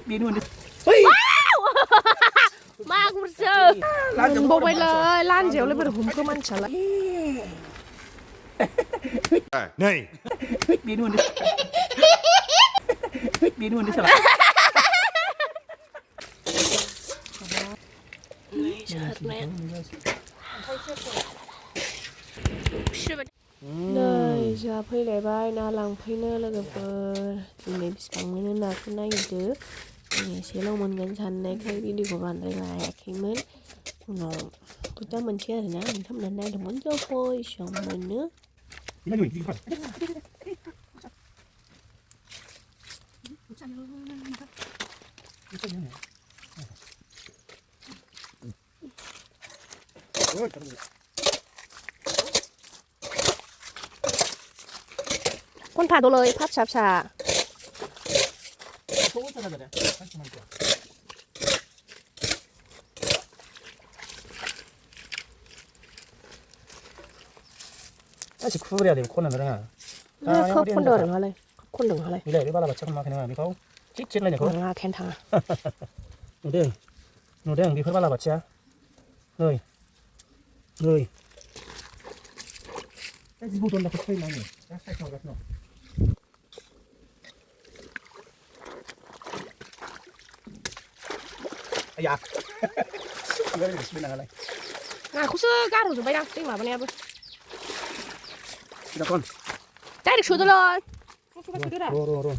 ปีนู่นดิมากมันเจอบอกไปเลยล้านเดียวเลยเป็นผมก็มันฉลาดนี่ปีนู่นดิปีนู่นดิฉลาดNày, giờ phải lại bài na lòng phải nơ là gặp thì này bằng nên là cái này được này sẽ lâu mình gần thành này cái video của bạn đây là khi mới nó tụi ta mình share thì mình thăm lần này thì muốn cho phôi xong mình nữa con thả tôi lời phát sạp xà 아직 구부려야 돼. 코는 그러나. khóc con đừng hả này con đừng hả này 이래 이래 발라봐 잠깐만 그냥 미고 찍찍 내냐 거. à khen thằng 노댕 노댕 미 발라봐 자. 너희 너희. cái bút tôn là cái này này sai sao gặp nó ai ya cái này bên nào này à khu sơ cá rồi tụi bay đang tính mà bên em được con trái được sửa tôi rồi rồi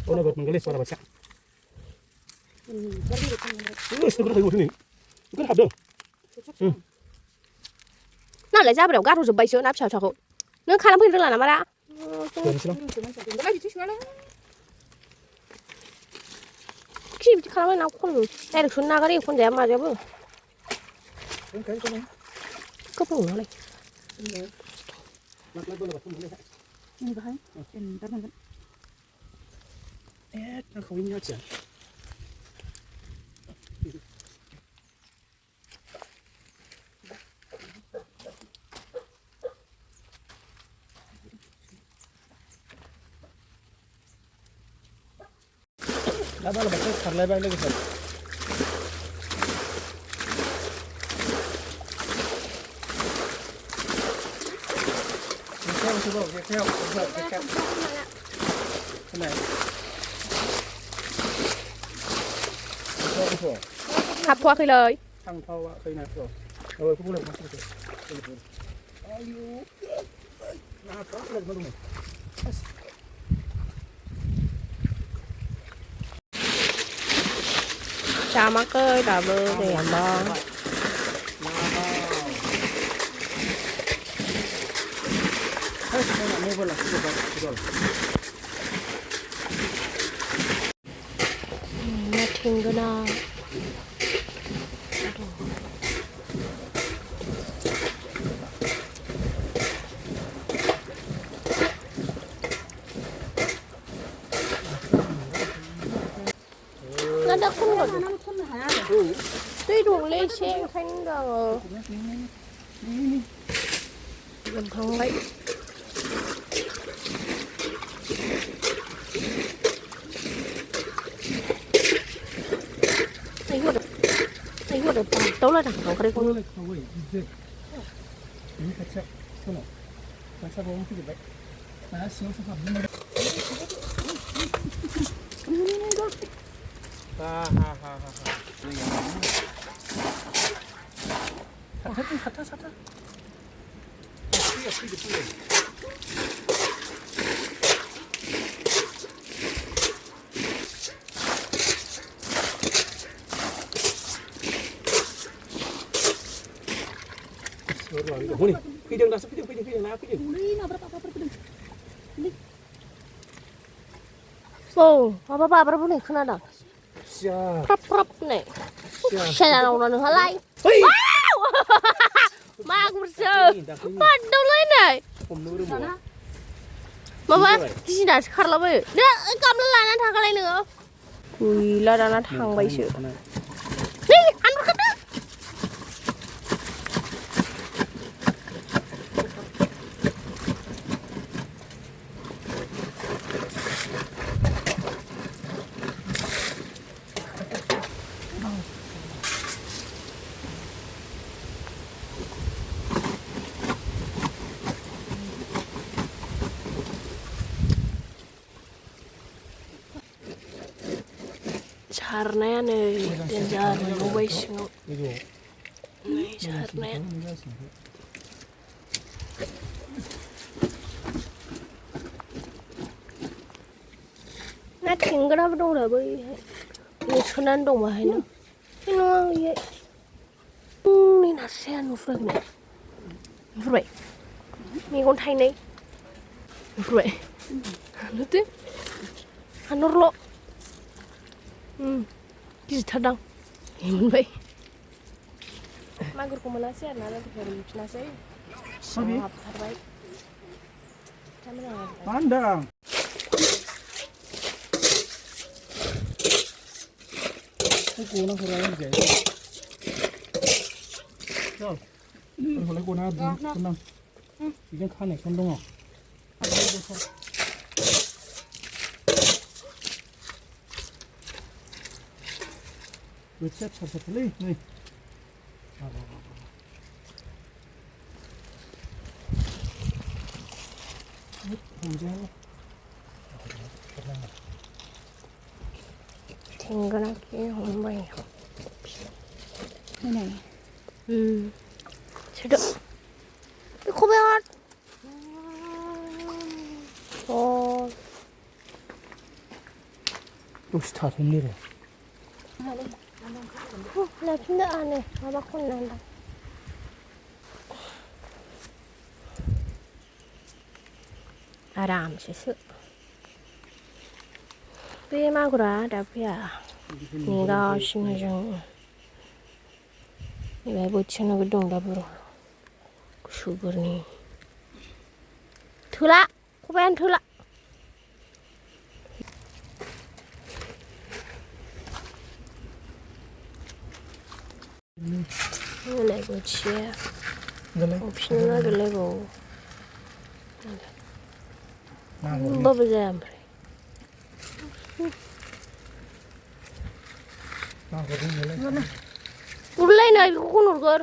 오늘 뭐 뭔가 레스 알아봤자 레스 그거 이거 이거 합동 nó lại ra bắt đầu cá rồi bay sữa nắp chào chào hộ nước khai lắm khi là làm ra khi khai lắm nào con đây được xuân na cái đi con dẻo mà dẻo bự có bự nó này nó không nhớ chả đã bao là bắt thật lại bay lên rồi theo cái nàyขับทัวร์คือเลย thằng thâu cây này rồi cũng được chào mắt ơi tà bơ để làm bò Nothing gonna nó đã không rồi tuy đường lên xe thanh rồi mình không lấy 이거 내 떠올라다 그리고 Huni, pidang dah, pidang nak pidang. 오, 봐봐, 보니 큰하다. 프랍 네. 샤나 오는 할라이. 와우! 막 무서. đâu lấy này. Mà bác, chị đã khát lắm rồi. Nè, cầm lên là thằng cái này nữa. Ui, là đang thằng bay sự. Đi, ăn một cái đó. सारनाया नै देन्जार मोनबावबाय सिङाव गोजौआव नै सारनाया ना थेंगोनाबो दंरा बैहाय सोनानै दं बाहायनो बे नङा बैहाय नै नास्राया नुहुराखै नुहुरबाय मेगन थाइनै नुहुरबाय नुदो हानहरल' गिदिरथारदां मोनबाय मागुरखौ मोनासै आरोना लोगोफोर मोनफिनासै सिङाव हाबथारबाय मा होनदों गना हरा होनजाय हलाय गना दोनदां बिजों खानायखौनो दङ बोथिया फिसा फिसालै नै हमजाया थेंगोनाखि हमबाय सोदो बे खबाइआ दसे थाथोंलै र' लाफिनदो नै माबा खननांदां आरामसेसो बे मागुरा दा फैया नेगासिनो जों नैबे बोथिया नोगोद दं दा बर' गुसुफोरनि थोला खबायानो थोला होलाय बोथिया हरफिननो नागिरलायबावो होमबाबो जाया ओमफ्राय उरलायनाय बेखौ खनहरगोर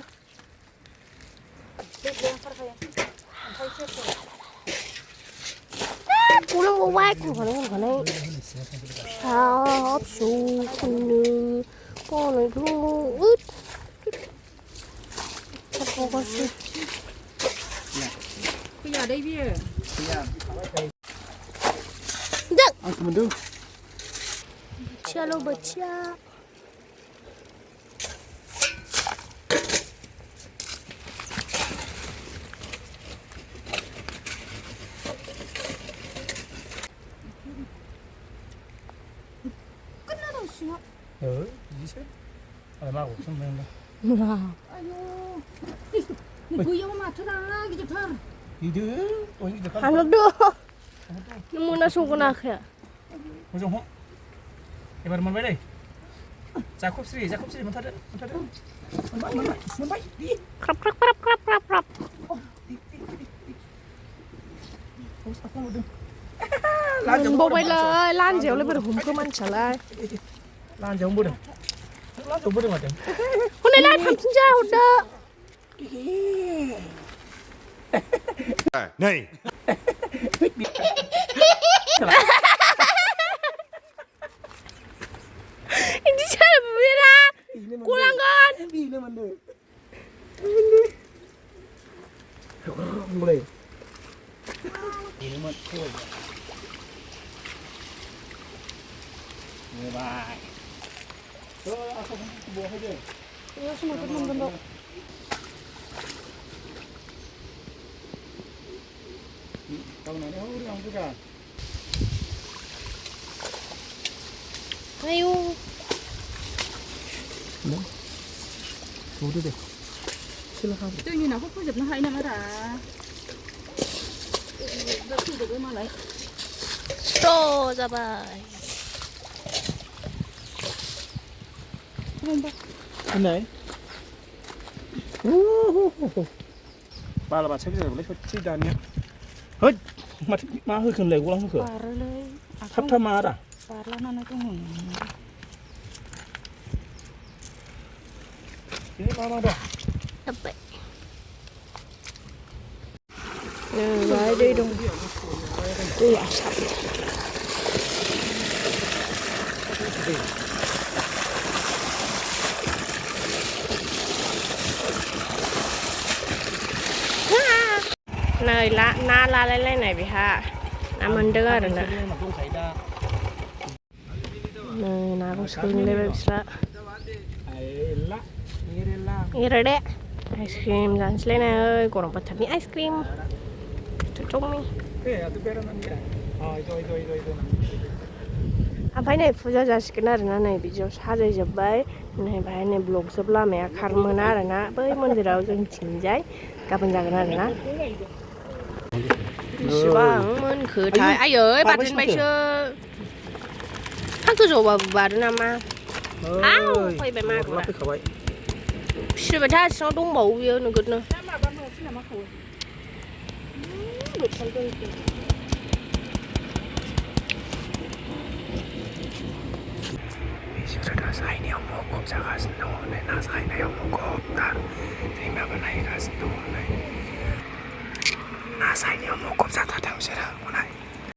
गलांबावबाय खनखानाय फिसा फिसौ खननो बावनायथ' फैयादै बियो आंसो मोनदों बोथियाल' बोथिया बिदिसो मागुरसो मोनदों आयौ बैयाव माथोरा गिदिरथार गिदिर हानहरदो नों मोनासंगोन आखाया मोजां हम एबार मोनबाय दै जाखबस्रि मोनथारदो मोनबाय ख्राब ख्राब ख्राब ख्राब ख्राब ख्राब मोनबावबायलै लान्जायावलाय बोरै हमखो मानसियालाय लान्जायावनो बोदों माथो हनैलाय थांफिनसै हरदो नै बिदि सारबोरा गलांगोन बेनो मोनदों आयौ दे दैनि नाखौ फोजोबनो हायो नामा रा फैदोबो मालाय स्र' जाबाय होननाय बालाबाथिया जाबायलै सच्ची दानिया होद माथो मा होखो होनलाय गलां होखो बारोलै थाब मा रा बारलानानै दङ बे मा दं जाबाय बाहाय दै दं दैया साबो ना लालायलायनाय बेहा ना मोनदों आरो ना नाखौ सोंलायबाय बिस्रा एरदे आइसक्रिम जानोसैलायनाय गरम बोथोरनि आइसक्रिम टुटुमि ओमफ्राय नै फुजा जासिगोन आरोना नै बिदियाव साजायजोब्बाय नै बाहाय नै ब्लकजोब लामाया खारनो मोना आरोना बै मन्दिराव जोंथिंजाय गाबोन जागोन आरोना बेसेबां मोनखोथाय आयै बारजेनबायसो हा गोजौबाबो बारो नामा आव फैबाय मागुरा फिसिबाय था सिङाव दंबावो बियो नोगोदनो बिसोरो दा सायनायाव मुखुब जागासिनो दङ ना सायनायाव मुखुबथार दैमाबो नायगासिनो दङ ना सायनायाव मुखुब जाथारदों बिसोरो